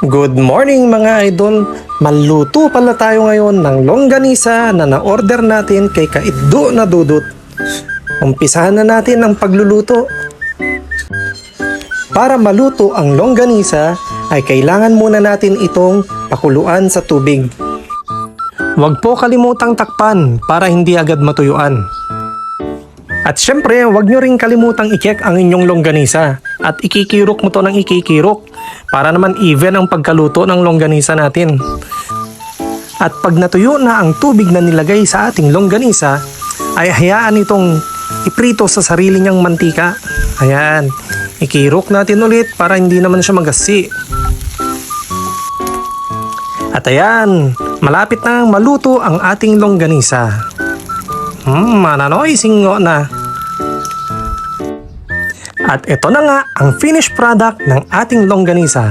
Good morning mga idol! Maluto pala tayo ngayon ng longganisa na na-order natin kay Kaiddo na Dudut. Umpisahan na natin ang pagluluto. Para maluto ang longganisa ay kailangan muna natin itong pakuluan sa tubig. Huwag po kalimutang takpan para hindi agad matuyuan. At syempre, huwag nyo rin kalimutang i-check ang inyong longganisa at ikikirok mo to ng ikikirok para naman even ang pagkaluto ng longganisa natin. At pag natuyo na ang tubig na nilagay sa ating longganisa, ay hayaan itong iprito sa sarili niyang mantika. Ayan, ikirok natin ulit para hindi naman siya magasi. At ayan, malapit na maluto ang ating longganisa. Mananoy, singo na. At ito na nga ang finished product ng ating longganisa.